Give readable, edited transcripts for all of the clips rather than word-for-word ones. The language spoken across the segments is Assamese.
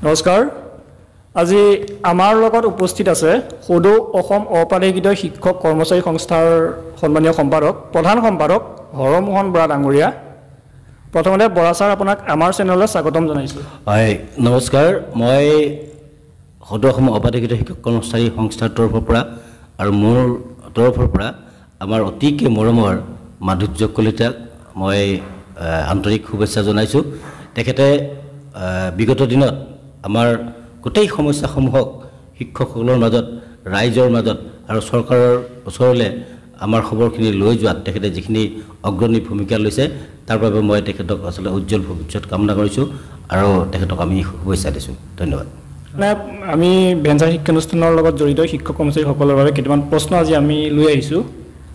নমস্কাৰ আজি আমাৰ লগত উপস্থিত আছে সদৌ অসম অপাৰেগিত শিক্ষক কৰ্মচাৰী সংস্থাৰ সন্মানীয় সম্পাদক প্ৰধান সম্পাদক হৰমোহন বৰা ডাঙৰীয়া প্ৰথমতে বৰা ছাৰ আপোনাক আমাৰ চেনেললৈ স্বাগতম জনাইছোঁ হয় নমস্কাৰ মই সদৌ অসম অপাৰেগিত শিক্ষক কৰ্মচাৰী সংস্থাৰ তৰফৰ পৰা আৰু মোৰ তৰফৰ পৰা আমাৰ অতিকে মৰমৰ মাধুৰ্য কলিতাক মই আন্তৰিক শুভেচ্ছা জনাইছোঁ তেখেতে বিগত দিনত আমাৰ গোটেই সমস্যাসমূহক শিক্ষকসকলৰ মাজত ৰাইজৰ মাজত আৰু চৰকাৰৰ ওচৰলৈ আমাৰ খবৰখিনি লৈ যোৱাত তেখেতে যিখিনি অগ্ৰণী ভূমিকা লৈছে তাৰ বাবে মই তেখেতক আচলতে উজ্জ্বল ভৱিষ্যত কামনা কৰিছোঁ আৰু তেখেতক আমি শুভেচ্ছা দিছোঁ ধন্যবাদ আমি ভেঞ্চাৰ শিক্ষানুষ্ঠানৰ লগত জড়িত শিক্ষক কৰ্মচাৰীসকলৰ বাবে কেইটামান প্ৰশ্ন আজি আমি লৈ আহিছোঁ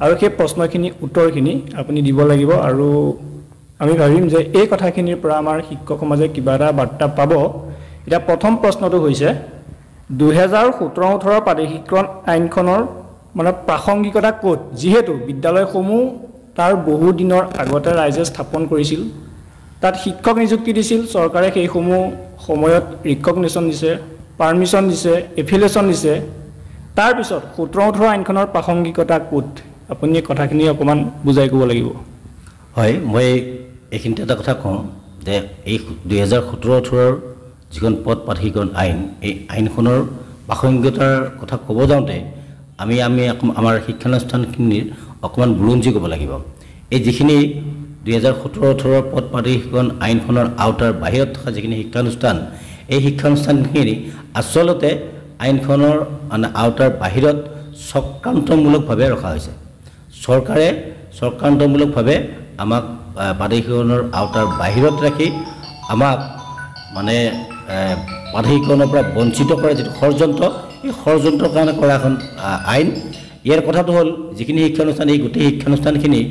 আৰু সেই প্ৰশ্নখিনি উত্তৰখিনি আপুনি দিব লাগিব আৰু আমি ভাবিম যে এই কথাখিনিৰ পৰা আমাৰ শিক্ষক সমাজে কিবা এটা বাৰ্তা পাব এটা প্ৰথম প্ৰশ্নটো হৈছে 2017-18 প্ৰাদেশিকৰণ আইনখনৰ মানে প্ৰাসংগিকতা ক'ত যেহেতু বিদ্যালয়সমূহ তাৰ বহু দিনৰ আগতে ৰাইজে স্থাপন কৰিছিল তাত শিক্ষক নিযুক্তি দিছিল চৰকাৰে সেইসমূহ সময়ত ৰিকগনিশ্যন দিছে পাৰমিশ্যন দিছে এফিলিয়েশ্যন দিছে তাৰ পিছত 17-18 আইনখনৰ প্ৰাসংগিকতা ক'ত আপুনি এই কথাখিনি অকণমান বুজাই ক'ব লাগিব হয় মই এইখিনিতে এটা কথা কওঁ যে এই 2017-18 যিখন পদ প্ৰাধিকৰণ আইন এই আইনখনৰ প্ৰাসংগিকতাৰ কথা ক'ব যাওঁতে আমি আমাৰ শিক্ষানুষ্ঠানখিনিৰ অকণমান বুৰঞ্জী ক'ব লাগিব এই যিখিনি 2017-18 পদ প্ৰাধিকৰণ আইনখনৰ আওতাৰ বাহিৰত থকা যিখিনি শিক্ষানুষ্ঠান এই শিক্ষানুষ্ঠানখিনি আচলতে আইনখনৰ মানে আওতাৰ বাহিৰত চক্ৰান্তমূলকভাৱে ৰখা হৈছে চৰকাৰে চক্ৰান্তমূলকভাৱে আমাক প্ৰাধিকৰণৰ আওতাৰ বাহিৰত ৰাখি আমাক মানে প্ৰাধিকৰণৰ পৰা বঞ্চিত কৰা যিটো ষড়যন্ত্ৰ এই ষড়যন্ত্ৰৰ কাৰণে কৰা এখন আইন ইয়াৰ কথাটো হ'ল যিখিনি শিক্ষানুষ্ঠান এই গোটেই শিক্ষানুষ্ঠানখিনি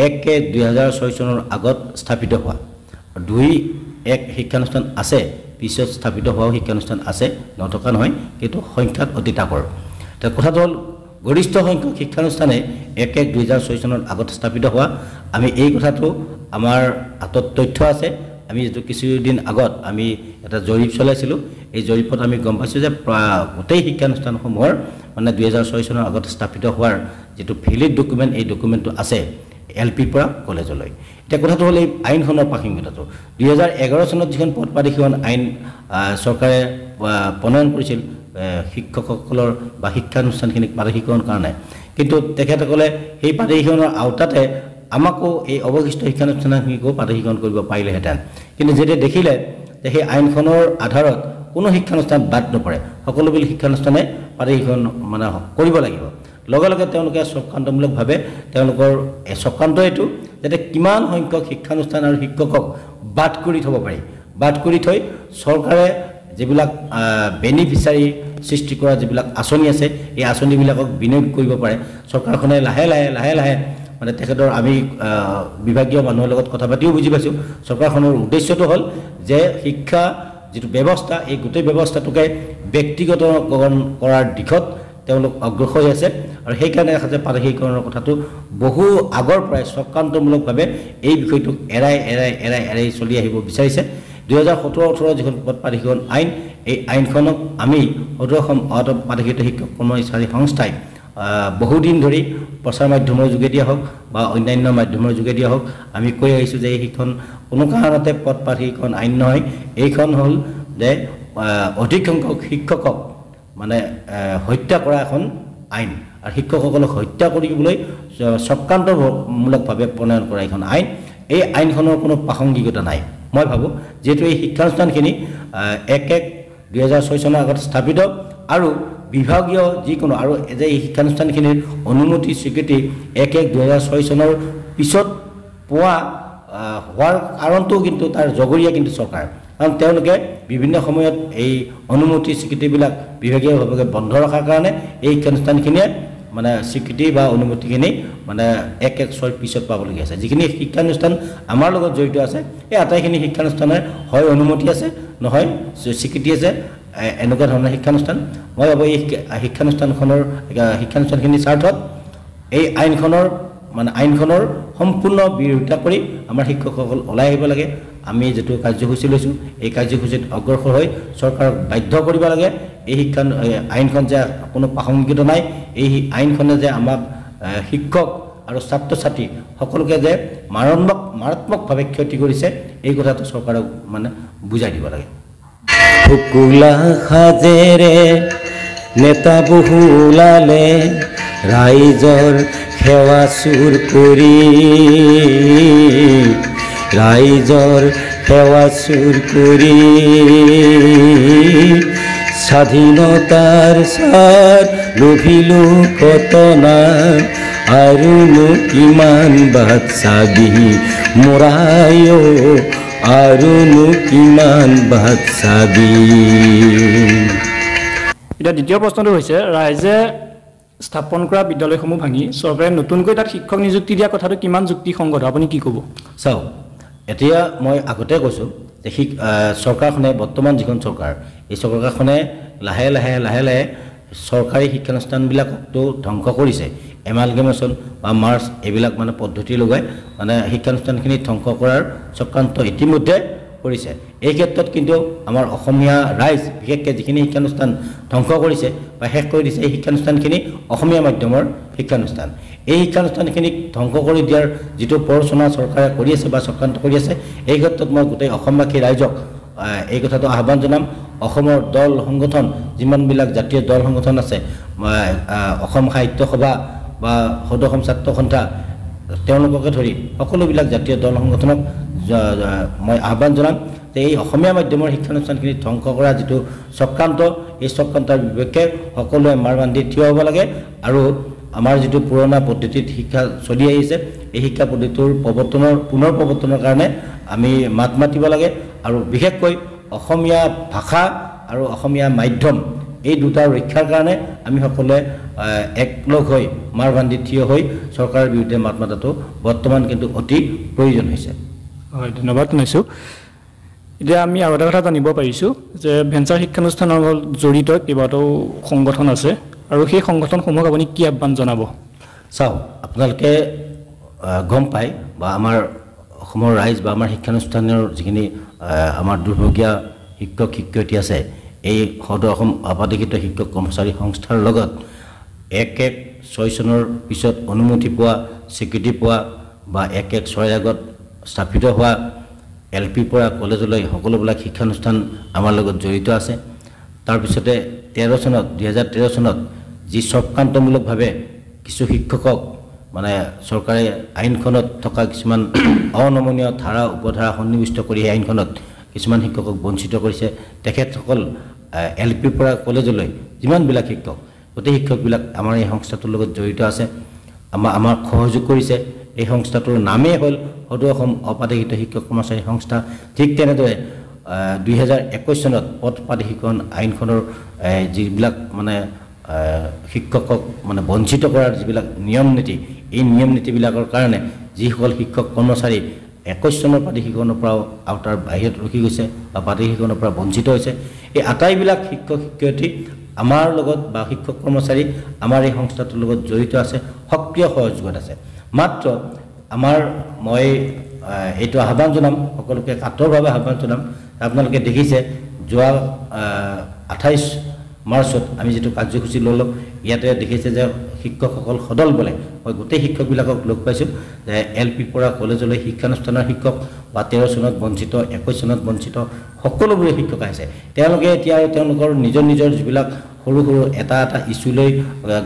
1-2006 চনৰ আগত স্থাপিত হোৱা 2-1 শিক্ষানুষ্ঠান আছে পিছত স্থাপিত হোৱাও শিক্ষানুষ্ঠান আছে নথকা নহয় কিন্তু সংখ্যাত অতি তাকৰ তাৰ কথাটো হ'ল গৰিষ্ঠ সংখ্যক শিক্ষানুষ্ঠানে 1-2006 চনৰ আগত স্থাপিত হোৱা আমি এই কথাটো আমাৰ হাতত তথ্য আছে আমি যিটো কিছুদিন আগত আমি এটা জৰীপ চলাইছিলোঁ এই জৰীপত আমি গম পাইছোঁ যে গোটেই শিক্ষানুষ্ঠানসমূহৰ মানে 2006 চনৰ আগত স্থাপিত হোৱাৰ যিটো ভেলিড ডকুমেণ্ট এই ডকুমেণ্টটো আছে LP পৰা কলেজলৈ এতিয়া কথাটো হ'ল এই আইনখনৰ প্ৰাসংগিকতাটো 2011 চনত যিখন পদ প্ৰাধিকৰণ আইন চৰকাৰে প্ৰণয়ন কৰিছিল শিক্ষকসকলৰ বা শিক্ষানুষ্ঠানখিনিক প্ৰাধিকৰণ কাৰণে কিন্তু তেখেতসকলে সেই প্ৰাধিকৰণৰ আওতাতে আমাকো এই অৱশিষ্ট শিক্ষানুষ্ঠানখিনিকো প্ৰাধিকৰণ কৰিব পাৰিলেহেঁতেন কিন্তু যেতিয়া দেখিলে যে সেই আইনখনৰ আধাৰত কোনো শিক্ষানুষ্ঠান বাদ নপৰে সকলোবিলাক শিক্ষানুষ্ঠানে প্ৰাধিকৰণ মানে কৰিব লাগিব লগে লগে তেওঁলোকে চক্ৰান্তমূলকভাৱে তেওঁলোকৰ চক্ৰান্ত এইটো যাতে কিমান সংখ্যক শিক্ষানুষ্ঠান আৰু শিক্ষকক বাদ কৰি থ'ব পাৰি বাদ কৰি থৈ চৰকাৰে যিবিলাক বেনিফিচাৰী সৃষ্টি কৰা যিবিলাক আঁচনি আছে এই আঁচনিবিলাকক বিনিয়োগ কৰিব পাৰে চৰকাৰখনে লাহে লাহে মানে তেখেতৰ আমি বিভাগীয় মানুহৰ লগত কথা পাতিও বুজি পাইছোঁ চৰকাৰখনৰ উদ্দেশ্যটো হ'ল যে শিক্ষা যিটো ব্যৱস্থা এই গোটেই ব্যৱস্থাটোকে ব্যক্তিগতকৰণ কৰাৰ দিশত তেওঁলোক অগ্ৰসৰ হৈ আছে আৰু সেইকাৰণে দেখা যায় প্ৰাধিকৰণৰ কথাটো বহু আগৰ পৰাই চক্ৰান্তমূলকভাৱে এই বিষয়টোক এৰাই চলি আহিব বিচাৰিছে 2017-18 যিখন পদ প্ৰাধিকৰণ আইন এই আইনখনক আমি সদৌ অসম অপাৰেগিত শিক্ষক কৰ্মচাৰী সংস্থাই বহুদিন ধৰি প্ৰচাৰ মাধ্যমৰ যোগেদিয়ে হওক বা অন্যান্য মাধ্যমৰ যোগেদিয়ে হওক আমি কৈ আহিছোঁ যে এইখন কোনো কাৰণতে পদ প্ৰাধিকৰণ আইন নহয় এইখন হ'ল যে অধিক সংখ্যক শিক্ষকক মানে হত্যা কৰা এখন আইন আৰু শিক্ষকসকলক হত্যা কৰিবলৈ চক্ৰান্তমূলকভাৱে প্ৰণয়ন কৰা এখন আইন এই আইনখনৰ কোনো প্ৰাসংগিকতা নাই মই ভাবোঁ যিহেতু এই শিক্ষানুষ্ঠানখিনি 1-2006 চনৰ আগত স্থাপিত আৰু বিভাগীয় যিকোনো আৰু যে এই শিক্ষানুষ্ঠানখিনিৰ অনুমতি স্বীকৃতি 1-2006 চনৰ পিছত পোৱা হোৱাৰ কাৰণটো কিন্তু তাৰ জগৰীয়া কিন্তু চৰকাৰ কাৰণ তেওঁলোকে বিভিন্ন সময়ত এই অনুমতি স্বীকৃতিবিলাক বিভাগীয়ভাৱে বন্ধ ৰখাৰ কাৰণে এই শিক্ষানুষ্ঠানখিনিয়ে মানে স্বীকৃতি বা অনুমতিখিনি মানে 1-6 পিছত পাবলগীয়া আছে যিখিনি শিক্ষানুষ্ঠান আমাৰ লগত জড়িত আছে এই আটাইখিনি শিক্ষানুষ্ঠানৰ হয় অনুমতি আছে নহয় স্বীকৃতি আছে এনেকুৱা ধৰণৰ শিক্ষানুষ্ঠান মই ভাবোঁ এই শিক্ষানুষ্ঠানখিনিৰ স্বাৰ্থত এই আইনখনৰ সম্পূৰ্ণ বিৰোধিতা কৰি আমাৰ শিক্ষকসকল ওলাই আহিব লাগে আমি যেটো কাৰ্যসূচী লৈছো এই কাৰ্যসূচীত অগ্ৰসৰ হৈ চৰকাৰক বাধ্য কৰিব লাগে এই শিক্ষা আইনখন যে কোনো প্ৰাসংগিকতা নাই এই আইনখনে যে আমাক শিক্ষক আৰু ছাত্ৰ ছাত্ৰী সকলোকে যে মাৰাত্মকভাৱে ক্ষতি কৰিছে এই কথাটো চৰকাৰক মানে বুজাই দিব লাগে ফুকুলা সাজেৰে নেতা বহু ওলালে ৰাইজৰ সেৱা চুৰ কৰি ৰাইজৰ সেৱা চুৰ কৰি স্বাধীনতাৰ সাৰ লোভিলো কতনা আৰুনো কিমান বাট চাবি মোৰায়ো আৰুনো কিমান বাট চাবি এতিয়া দ্বিতীয় প্ৰশ্নটো হৈছে ৰাইজে স্থাপন কৰা বিদ্যালয়সমূহ ভাঙি চৰকাৰে নতুনকৈ তাত শিক্ষক নিযুক্তি দিয়া কথাটো কিমান যুক্তিসংগত আপুনি কি ক'ব চাওক এতিয়া মই আগতে কৈছোঁ যে চৰকাৰখনে বৰ্তমান যিখন চৰকাৰ এই চৰকাৰখনে লাহে লাহে চৰকাৰী শিক্ষানুষ্ঠানবিলাকতো ধ্বংস কৰিছে এমালগেমেশ্যন বা মাৰ্চ এইবিলাক মানে পদ্ধতি লগাই মানে শিক্ষানুষ্ঠানখিনি ধ্বংস কৰাৰ চক্ৰান্ত ইতিমধ্যে কৰিছে এই ক্ষেত্ৰত কিন্তু আমাৰ অসমীয়া ৰাইজ বিশেষকৈ যিখিনি শিক্ষানুষ্ঠান ধ্বংস কৰিছে বা শেষ কৰি দিছে এই শিক্ষানুষ্ঠানখিনি অসমীয়া মাধ্যমৰ শিক্ষানুষ্ঠান এই শিক্ষানুষ্ঠানখিনিক ধ্বংস কৰি দিয়াৰ যিটো প্ৰৰোচনা চৰকাৰে কৰি আছে বা চক্ৰান্ত কৰি আছে এই ক্ষেত্ৰত মই গোটেই অসমবাসী ৰাইজক এই কথাটো আহ্বান জনাম অসমৰ দল সংগঠন যিমানবিলাক জাতীয় দল সংগঠন আছে অসম সাহিত্য সভা বা সদৌ অসম ছাত্ৰ সন্থা তেওঁলোককে ধৰি সকলোবিলাক জাতীয় দল সংগঠনক মই আহ্বান জনাম যে এই অসমীয়া মাধ্যমৰ শিক্ষানুষ্ঠানখিনি ধ্বংস কৰা যিটো চক্ৰান্ত এই চক্ৰান্তৰ বিপক্ষে সকলোৱে মাৰ বান্ধি থিয় হ'ব লাগে আৰু আমাৰ যিটো পুৰণা পদ্ধতিত শিক্ষা চলি আহিছে এই শিক্ষা পদ্ধতিৰ পুনৰ প্ৰৱৰ্তনৰ কাৰণে আমি মাত মাতিব লাগে আৰু বিশেষকৈ অসমীয়া ভাষা আৰু অসমীয়া মাধ্যম এই দুটা ৰক্ষাৰ কাৰণে আমি সকলোৱে একলগ হৈ মাৰ বান্ধি থিয় হৈ চৰকাৰৰ বিৰুদ্ধে মাত মাতাটো বৰ্তমান কিন্তু অতি প্ৰয়োজন হৈছে হয় ধন্যবাদ শুনিছোঁ এতিয়া আমি আৰু এটা কথা জানিব পাৰিছোঁ যে ভেঞ্চাৰ শিক্ষানুষ্ঠানৰ লগত জড়িত কেইবাটাও সংগঠন আছে আৰু সেই সংগঠনসমূহক আপুনি কি আহ্বান জনাব চাওক আপোনালোকে গম পায় বা আমাৰ অসমৰ ৰাইজ বা আমাৰ শিক্ষানুষ্ঠানৰ যিখিনি আমাৰ দুৰ্ভগীয়া শিক্ষক শিক্ষয়িত্ৰী আছে এই সদৌ অসম আপাতকৃত শিক্ষক কৰ্মচাৰী সংস্থাৰ লগত 1/1/6 চনৰ পিছত অনুমতি পোৱা স্বীকৃতি পোৱা বা 1/1/6 আগত স্থাপিত হোৱা LP পৰা কলেজলৈ সকলোবিলাক শিক্ষানুষ্ঠান আমাৰ লগত জড়িত আছে তাৰপিছতে 2013 চনত যি চক্ৰান্তমূলকভাৱে কিছু শিক্ষকক মানে চৰকাৰে আইনখনত থকা কিছুমান অনমনীয় ধাৰা উপধাৰা সন্নিৱিষ্ট কৰি এই আইনখনত কিছুমান শিক্ষকক বঞ্চিত কৰিছে তেখেতসকল LP পৰা কলেজলৈ যিমানবিলাক শিক্ষক গোটেই শিক্ষকবিলাক আমাৰ এই সংস্থাটোৰ লগত জড়িত আছে আমাক সহযোগ কৰিছে এই সংস্থাটোৰ নামেই হ'ল সদৌ অসম অপাধিকৃত শিক্ষক কৰ্মচাৰী সংস্থা ঠিক তেনেদৰে 2021 চনত পদ প্ৰাধিকৰণ আইনখনৰ যিবিলাক মানে শিক্ষকক মানে বঞ্চিত কৰাৰ যিবিলাক নিয়ম নীতি এই নিয়ম নীতিবিলাকৰ কাৰণে যিসকল শিক্ষক কৰ্মচাৰী 21 চনৰ প্ৰাধিকৰণৰ পৰা আউটাৰ বাহিৰত ৰখি গৈছে বা প্ৰাধিকৰণৰ পৰা বঞ্চিত হৈছে এই আটাইবিলাক শিক্ষক শিক্ষয়িত্ৰী আমাৰ লগত বা শিক্ষক কৰ্মচাৰী আমাৰ এই সংস্থাটোৰ লগত জড়িত আছে সক্ৰিয় সহযোগত আছে মাত্ৰ মই এইটো আহ্বান জনাম সকলোকে কাটৰভাৱে আহ্বান জনাম আপোনালোকে দেখিছে যোৱা 28 মাৰ্চত আমি যেটো কাৰ্যসূচী ললো ইয়াতে দেখিছে যে শিক্ষকসকল সদল বলে মই গোটেই শিক্ষকবিলাকক লগ পাইছো যে LP পৰা কলেজলৈ শিক্ষানুষ্ঠানৰ শিক্ষক বা 13 চনত বঞ্চিত 21 চনত বঞ্চিত সকলোবোৰ শিক্ষক আছে তেওঁলোকে এতিয়া তেওঁলোকৰ নিজৰ যিবিলাক সৰু এটা ইস্যুলৈ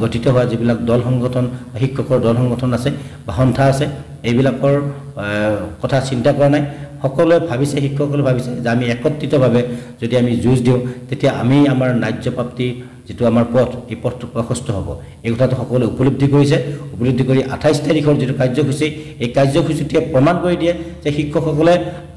গঠিত হোৱা যিবিলাক দল সংগঠন শিক্ষকৰ দল সংগঠন আছে বা সন্থা আছে এইবিলাকৰ কথা চিন্তা কৰা নাই সকলোৱে ভাবিছে শিক্ষকসকলে ভাবিছে যে আমি একত্ৰিতভাৱে যদি আমি যুঁজ দিওঁ তেতিয়া আমি আমাৰ ন্যায্য প্ৰাপ্তি যেটো আমাৰ পথ এই পথটো প্ৰশস্ত হ'ব এই কথাটো সকলোৱে উপলব্ধি কৰি 28 তাৰিখৰ যেটো কাৰ্যসূচী এই কাৰ্যসূচীটোৱে প্ৰমাণ কৰি দিয়ে যে শিক্ষকসকলে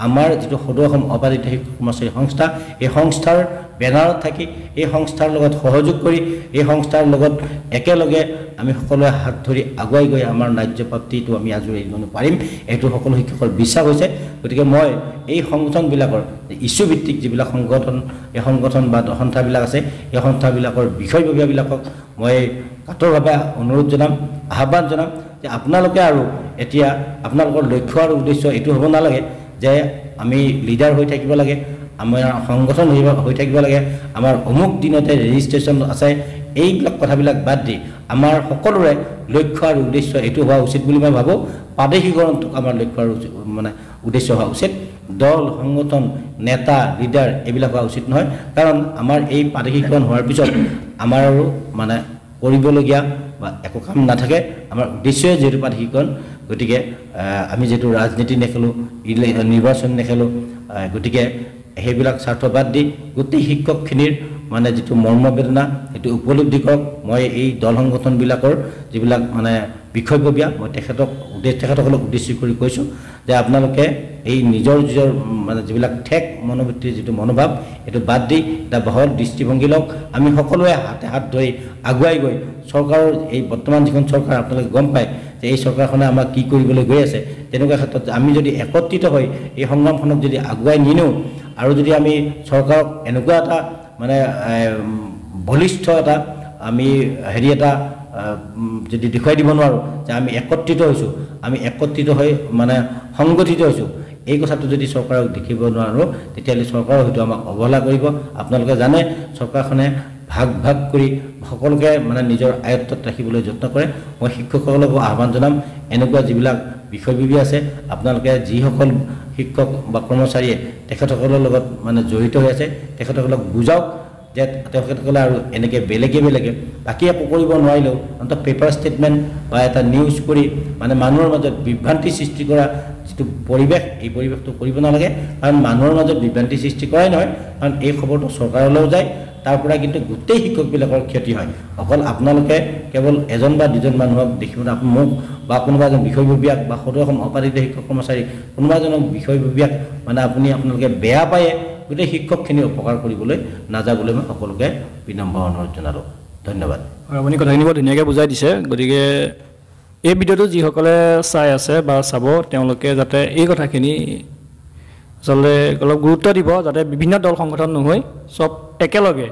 আমাৰ যেটো সদৌ অসম অপাধিকৃত শিক্ষক কৰ্মচাৰী সংস্থা এই সংস্থাৰ বেনাৰত থাকি এই সংস্থাৰ লগত সহযোগ কৰি এই সংস্থাৰ লগত একেলগে আমি সকলোৱে হাত ধৰি আগুৱাই গৈ আমাৰ ন্যায্য প্ৰাপ্তিটো আমি আজৰি আহিব পাৰিম এইটো সকলো শিক্ষকৰ বিশ্বাস হৈছে গতিকে মই এই সংগঠনবিলাকৰ ইস্যু ভিত্তিক যিবিলাক সংগঠন বা সন্থাবিলাক আছে এই সন্থাবিলাকৰ বিষয়ববীয়াবিলাকক মই কাটৰভাৱে অনুৰোধ জনাম আহ্বান জনাম যে আপোনালোকে আৰু এতিয়া আপোনালোকৰ লক্ষ্য আৰু উদ্দেশ্য এইটো হ'ব নালাগে যে আমি লিডাৰ হৈ থাকিব লাগে, আমাৰ সংগঠন হৈ থাকিব লাগে, আমাৰ অমুক দিনতে ৰেজিষ্ট্ৰেশ্যন আছে, এইবিলাক কথাবিলাক বাদ দি আমাৰ সকলোৰে লক্ষ্য আৰু উদ্দেশ্য এইটো হোৱা উচিত বুলি মই ভাবোঁ। প্ৰাদেশিকৰণটোক আমাৰ লক্ষ্য আৰু মানে উদ্দেশ্য হোৱা উচিত। দল, সংগঠন, নেতা, লিডাৰ এইবিলাক হোৱা উচিত নহয়। কাৰণ আমাৰ এই প্ৰাদেশিকৰণ হোৱাৰ পিছত আমাৰ আৰু মানে কৰিবলগীয়া বা একো কাম নাথাকে। আমাৰ উদ্দেশ্যই যিহেতু প্ৰাদেশিকৰণ, গতিকে আমি যিহেতু ৰাজনীতি নেখেলোঁ, নিৰ্বাচন নেখেলোঁ, গতিকে সেইবিলাক স্বাৰ্থ বাদ দি গোটেই শিক্ষকখিনিৰ মানে যিটো মৰ্মবেদনা সেইটো উপলব্ধি কৰক। মই এই দল সংগঠনবিলাকৰ যিবিলাক মানে বিষয়ববীয়া, মই তেখেতসকলক উদ্দেশ্য কৰি কৈছোঁ যে আপোনালোকে এই নিজৰ মানে যিবিলাক ঠেক মনোবৃত্তিৰ যিটো মনোভাৱ এইটো বাদ দি এটা বহল দৃষ্টিভংগী লওক। আমি সকলোৱে হাতে হাত ধৰি আগুৱাই গৈ চৰকাৰৰ এই বৰ্তমান যিখন চৰকাৰ আপোনালোকে গম পায় যে এই চৰকাৰখনে আমাক কি কৰিবলৈ গৈ আছে, তেনেকুৱা ক্ষেত্ৰত আমি যদি একত্ৰিত হৈ এই সংগ্ৰামখনক যদি আগুৱাই নিনিওঁ আৰু যদি আমি চৰকাৰক এনেকুৱা এটা মানে বলিষ্ঠ এটা আমি এটা যদি দেখুৱাই দিব নোৱাৰোঁ যে আমি একত্ৰিত হৈছোঁ, আমি একত্ৰিত হৈ মানে সংগঠিত হৈছোঁ, এই কথাটো যদি চৰকাৰক দেখিব নোৱাৰোঁ তেতিয়াহ'লে চৰকাৰে হয়তো আমাক অৱহেলা কৰিব। আপোনালোকে জানে চৰকাৰখনে ভাগ ভাগ কৰি সকলোকে মানে নিজৰ আয়ত্তত ৰাখিবলৈ যত্ন কৰে। মই শিক্ষকসকলকো আহ্বান জনাম, এনেকুৱা যিবিলাক বিষয়ববী আছে আপোনালোকে যিসকল শিক্ষক বা কৰ্মচাৰীয়ে তেখেতসকলৰ লগত মানে জড়িত হৈ আছে তেখেতসকলক বুজাওক যে তেখেতসকলে আৰু এনেকৈ বেলেগে বাকী একো কৰিব নোৱাৰিলেও অন্তত পেপাৰ ষ্টেটমেণ্ট বা এটা নিউজ কৰি মানে মানুহৰ মাজত বিভ্ৰান্তি সৃষ্টি কৰা যিটো পৰিৱেশ, এই পৰিৱেশটো কৰিব নালাগে। কাৰণ মানুহৰ মাজত বিভ্ৰান্তি সৃষ্টি কৰাই নহয়, কাৰণ এই খবৰটো চৰকাৰলৈও যায়, তাৰ পৰা কিন্তু গোটেই শিক্ষকবিলাকৰ ক্ষতি হয়। অকল আপোনালোকে কেৱল এজন বা দুজন মানুহক দেখিবলৈ মোক বা কোনোবা এজন বিষয়ববীয়াক বা সদৌ অসম অপাধিত শিক্ষক কৰ্মচাৰী কোনোবা এজনক বিষয়ববীয়াক মানে আপোনালোকে বেয়া পায়ে গোটেই শিক্ষকখিনি উপকাৰ কৰিবলৈ নাযাবলৈ মই সকলোকে বিনম্ৰ অনুৰোধ জনালোঁ। ধন্যবাদ। আপুনি কথাখিনি বৰ ধুনীয়াকৈ বুজাই দিছে। গতিকে এই ভিডিঅ'টো যিসকলে চাই আছে বা চাব তেওঁলোকে যাতে এই কথাখিনি আচলতে অলপ গুৰুত্ব দিব, যাতে বিভিন্ন দল সংগঠন নহৈ চব একেলগে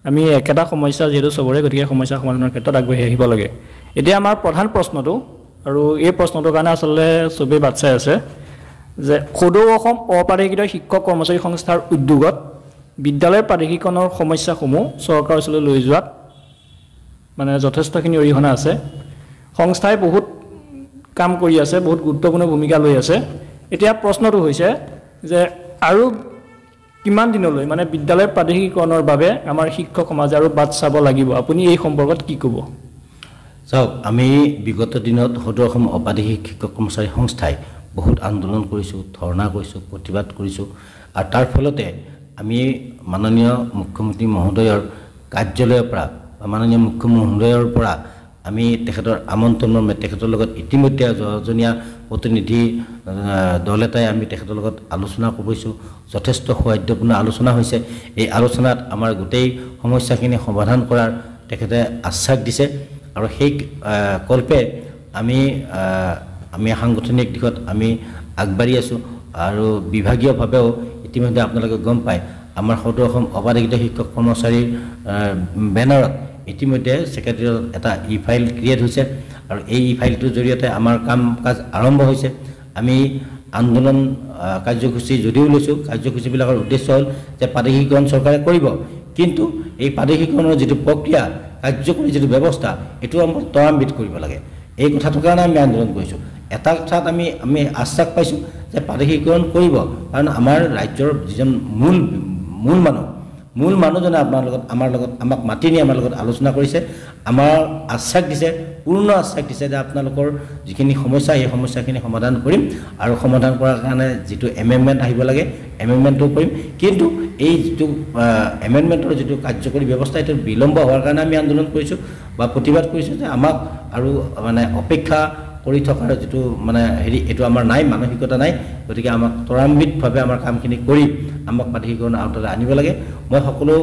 আমি একেটা সমস্যা যিহেতু চবৰে, গতিকে সমস্যা সমাধানৰ ক্ষেত্ৰত আগবাঢ়ি আহিব লাগে। এতিয়া আমাৰ প্ৰধান প্ৰশ্নটো, আৰু এই প্ৰশ্নটোৰ কাৰণে আচলতে চবেই বাট চাই আছে যে সদৌ অসম অপ্ৰাদেশিক শিক্ষক কৰ্মচাৰী সংস্থাৰ উদ্যোগত বিদ্যালয়ৰ প্ৰাদেশিকৰণৰ সমস্যাসমূহ চৰকাৰৰ ওচৰলৈ লৈ যোৱাত মানে যথেষ্টখিনি অৰিহণা আছে। সংস্থাই বহুত কাম কৰি আছে, বহুত গুৰুত্বপূৰ্ণ ভূমিকা লৈ আছে। এতিয়া প্ৰশ্নটো হৈছে যে আৰু কিমান দিনলৈ মানে বিদ্যালয়ৰ প্ৰাদেশিকৰণৰ বাবে আমাৰ শিক্ষক সমাজে আৰু বাট চাব লাগিব? আপুনি এই সম্পৰ্কত কি ক'ব? চাওক, আমি বিগত দিনত সদৌ অসম অপ্ৰাদেশিক শিক্ষক কৰ্মচাৰী সংস্থাই বহুত আন্দোলন কৰিছোঁ, ধৰ্ণা কৰিছোঁ, প্ৰতিবাদ কৰিছোঁ, আৰু তাৰ ফলতে আমি মাননীয় মুখ্যমন্ত্ৰী মহোদয়ৰ কাৰ্যালয়ৰ পৰা বা মাননীয় মুখ্যমন্ত্ৰী মহোদয়ৰ পৰা আমি তেখেতৰ আমন্ত্ৰণ মৰ্মে তেখেতৰ লগত ইতিমধ্যে জনীয়া প্ৰতিনিধি দল এটাই আমি তেখেতৰ লগত আলোচনা কৰিছোঁ। যথেষ্ট সৌহাৰ্দ্যপূৰ্ণ আলোচনা হৈছে। এই আলোচনাত আমাৰ গোটেই সমস্যাখিনি সমাধান কৰাৰ তেখেতে আশ্বাস দিছে, আৰু সেই কল্পে আমি সাংগঠনিক দিশত আমি আগবাঢ়ি আছোঁ। আৰু বিভাগীয়ভাৱেও ইতিমধ্যে আপোনালোকে গম পায় আমাৰ সদৌ অসম অপ্ৰাদেশিক শিক্ষক কৰ্মচাৰীৰ বেনাৰত ইতিমধ্যে ছেক্ৰেটেৰিয়েটত এটা ফাইল ক্ৰিয়েট হৈছে, আৰু এই ফাইলটোৰ জৰিয়তে আমাৰ কাম কাজ আৰম্ভ হৈছে। আমি আন্দোলন কাৰ্যসূচী যদিও লৈছোঁ, কাৰ্যসূচীবিলাকৰ উদ্দেশ্য হ'ল যে প্ৰাদেশিকৰণ চৰকাৰে কৰিব, কিন্তু এই প্ৰাদেশিকৰণৰ যিটো প্ৰক্ৰিয়া, কাৰ্যকৰী যিটো ব্যৱস্থা, এইটো আমাৰ ত্বৰান্বিত কৰিব লাগে। এই কথাটোৰ কাৰণে আমি আন্দোলন কৰিছোঁ। এটা কথাত আমি আশ্বাস পাইছোঁ যে প্ৰাদেশিকৰণ কৰিব, কাৰণ আমাৰ ৰাজ্যৰ যিজন মূল মানুহজনে আমাক মাতি নি আমাৰ লগত আলোচনা কৰিছে, আমাৰ আশ্বাস দিছে, পূৰ্ণ আশ্বাস দিছে যে আপোনালোকৰ যিখিনি সমস্যা এই সমস্যাখিনি সমাধান কৰিম, আৰু সমাধান কৰাৰ কাৰণে যিটো এমেণ্ডমেণ্ট আহিব লাগে এমেণ্ডমেণ্টটো কৰিম। কিন্তু এই যিটো এমেণ্ডমেণ্টৰ যিটো কাৰ্যকৰী ব্যৱস্থা এইটো বিলম্ব হোৱাৰ কাৰণে আমি আন্দোলন কৰিছোঁ বা প্ৰতিবাদ কৰিছোঁ যে আমাক আৰু মানে অপেক্ষা কৰি থকাৰ যিটো মানে এইটো আমাৰ নাই, মানসিকতা নাই। গতিকে আমাক ত্বৰান্বিতভাৱে আমাৰ কামখিনি কৰি আমাক প্ৰাদেশিকৰণৰ আওতালৈ আনিব লাগে। মই সকলো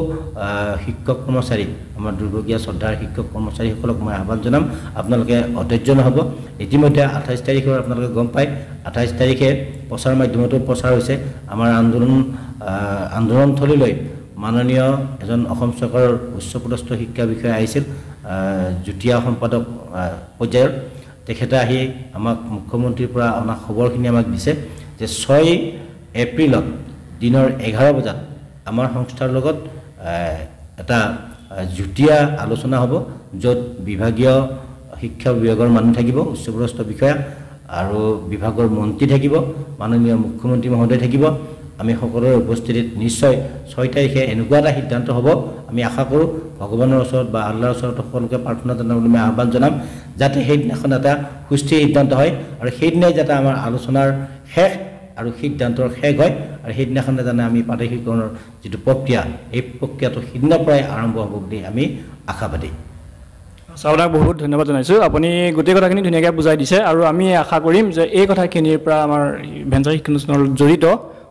শিক্ষক কৰ্মচাৰী, আমাৰ দুৰ্ভগীয়া শ্ৰদ্ধাৰ শিক্ষক কৰ্মচাৰীসকলক মই আহ্বান জনাম, আপোনালোকে অধৈৰ্য নহ'ব। ইতিমধ্যে 28 তাৰিখৰ আপোনালোকে গম পায়, 28 তাৰিখে প্ৰচাৰ মাধ্যমতো প্ৰচাৰ হৈছে আমাৰ আন্দোলনস্থলীলৈ মাননীয় এজন অসম চৰকাৰৰ উচ্চপদস্থ শিক্ষা বিষয়া আহিছিল, যুটীয়া সম্পাদক পৰ্যায়ৰ। তেখেতে আহি আমাক মুখ্যমন্ত্ৰীৰ পৰা অনা খবৰখিনি আমাক দিছে যে 6 এপ্ৰিলত দিনৰ 11 বজাত আমাৰ সংস্থাৰ লগত এটা যুটীয়া আলোচনা হ'ব, য'ত বিভাগীয় শিক্ষা বিভাগৰ মানুহ থাকিব, উচ্চপদস্থ বিষয়া আৰু বিভাগৰ মন্ত্ৰী থাকিব, মাননীয় মুখ্যমন্ত্ৰী মহোদয় থাকিব। আমি সকলোৰে উপস্থিতিত নিশ্চয় 6 তাৰিখে এনেকুৱা এটা সিদ্ধান্ত হ'ব, আমি আশা কৰোঁ ভগৱানৰ ওচৰত বা আল্লাহৰ ওচৰত সকলোকে প্ৰাৰ্থনা জনাবলৈ আমি আহ্বান জনাম, যাতে সেইদিনাখন এটা সুস্থিৰ সিদ্ধান্ত হয় আৰু সেইদিনাই যাতে আমাৰ আলোচনাৰ শেষ আৰু সিদ্ধান্তৰ শেষ হয় আৰু সেইদিনাখনে জানে আমি প্ৰাদেশিকৰণৰ যিটো প্ৰক্ৰিয়া, এই প্ৰক্ৰিয়াটো সিদিনাৰ পৰাই আৰম্ভ হ'ব বুলি আমি আশাবাদী। আপোনাক বহুত ধন্যবাদ জনাইছোঁ। আপুনি গোটেই কথাখিনি ধুনীয়াকৈ বুজাই দিছে আৰু আমি আশা কৰিম যে এই কথাখিনিৰ পৰা আমাৰ ভেঞ্চাৰ শিক্ষানুষ্ঠানৰ জড়িত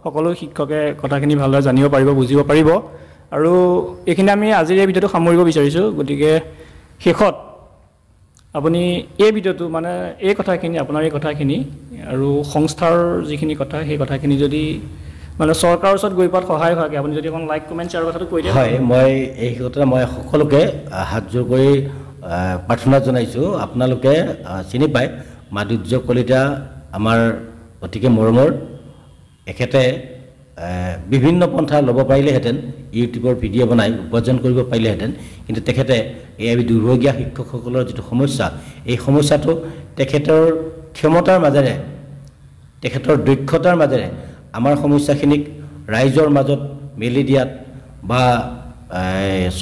সকলো শিক্ষকে কথাখিনি ভালদৰে জানিব পাৰিব, বুজিব পাৰিব। আৰু এইখিনি আমি আজিৰ এই ভিডিঅ'টো সামৰিব বিচাৰিছোঁ। গতিকে শেষত আপুনি এই ভিডিঅ'টো মানে এই কথাখিনি, আপোনাৰ এই কথাখিনি আৰু সংস্থাৰ যিখিনি কথা, সেই কথাখিনি যদি মানে চৰকাৰৰ ওচৰত গৈ পোৱাত সহায় হোৱাকৈ আপুনি যদি অকণ লাইক, কমেণ্ট, শ্বেয়াৰ কথাটো কৈ দিয়ে। হয়, মই এই কথা মই সকলোকে হাতযোৰ কৰি প্ৰাৰ্থনা জনাইছোঁ। আপোনালোকে চিনি পায় মাধুৰ্য কলিতা আমাৰ অতিকে মৰমৰ, এখেতে বিভিন্ন পন্থা ল'ব পাৰিলেহেঁতেন, ইউটিউবৰ ভিডিঅ' বনাই উপাৰ্জন কৰিব পাৰিলেহেঁতেন, কিন্তু তেখেতে এই দুৰ্ভগীয়া শিক্ষকসকলৰ যিটো সমস্যা, এই সমস্যাটো তেখেতৰ ক্ষমতাৰ মাজেৰে, তেখেতৰ দক্ষতাৰ মাজেৰে আমাৰ সমস্যাখিনিক ৰাইজৰ মাজত মেলি দিয়াত বা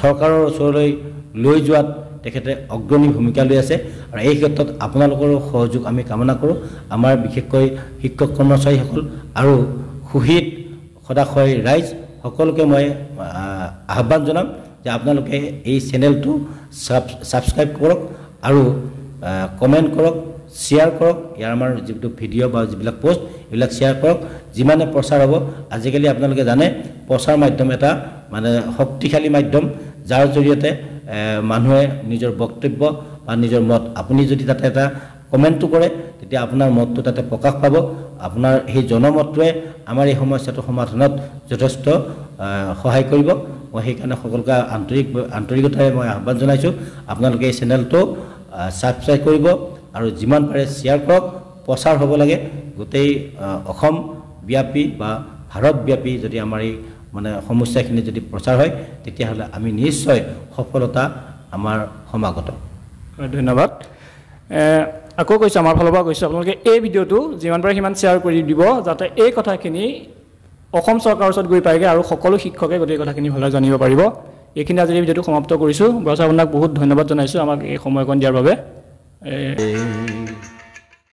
চৰকাৰৰ ওচৰলৈ লৈ যোৱাত তেখেতে অগ্ৰণী ভূমিকা লৈ আছে। আৰু এই ক্ষেত্ৰত আপোনালোকৰো সহযোগ আমি কামনা কৰোঁ। আমাৰ বিশেষকৈ শিক্ষক কৰ্মচাৰীসকল আৰু শহীদ সদাশয় ৰাইজ সকলোকে মই আহ্বান জনাম যে আপোনালোকে এই চেনেলটো ছাবস্ক্ৰাইব কৰক আৰু কমেণ্ট কৰক, শ্বেয়াৰ কৰক। ইয়াৰ আমাৰ যিটো ভিডিঅ' বা যিবিলাক পোষ্ট এইবিলাক শ্বেয়াৰ কৰক। যিমানে প্ৰচাৰ হ'ব, আজিকালি আপোনালোকে জানে প্ৰচাৰ মাধ্যম এটা মানে শক্তিশালী মাধ্যম, যাৰ জৰিয়তে মানুহে নিজৰ বক্তব্য বা নিজৰ মত, আপুনি যদি তাতে এটা কমেণ্টটো কৰে তেতিয়া আপোনাৰ মতটো তাতে প্ৰকাশ পাব। আপোনাৰ সেই জনমতটোৱে আমাৰ এই সমস্যাটো সমাধানত যথেষ্ট সহায় কৰিব। মই সেইকাৰণে সকলোকে আন্তৰিকতাৰে মই আহ্বান জনাইছোঁ, আপোনালোকে এই চেনেলটো ছাবস্ক্ৰাইব কৰিব আৰু যিমান পাৰে শ্বেয়াৰ কৰক। প্ৰচাৰ হ'ব লাগে গোটেই অসম ব্যাপী বা ভাৰতব্যাপী। যদি আমাৰ এই মানে সমস্যাখিনি যদি প্ৰচাৰ হয় তেতিয়াহ'লে আমি নিশ্চয় সফলতা আমাৰ সমাগত। ধন্যবাদ। আকৌ কৈছোঁ, আমাৰ ফালৰ পৰা কৈছোঁ, আপোনালোকে এই ভিডিঅ'টো যিমান পাৰে সিমান শ্বেয়াৰ কৰি দিব, যাতে এই কথাখিনি অসম চৰকাৰৰ ওচৰত গৈ পায়গৈ আৰু সকলো শিক্ষকে গোটেই কথাখিনি ভালদৰে জানিব পাৰিব। এইখিনি আজি এই ভিডিঅ'টো সমাপ্ত কৰিছোঁ। বছ আপোনাক বহুত ধন্যবাদ জনাইছোঁ আমাক এই সময়কণ দিয়াৰ বাবে।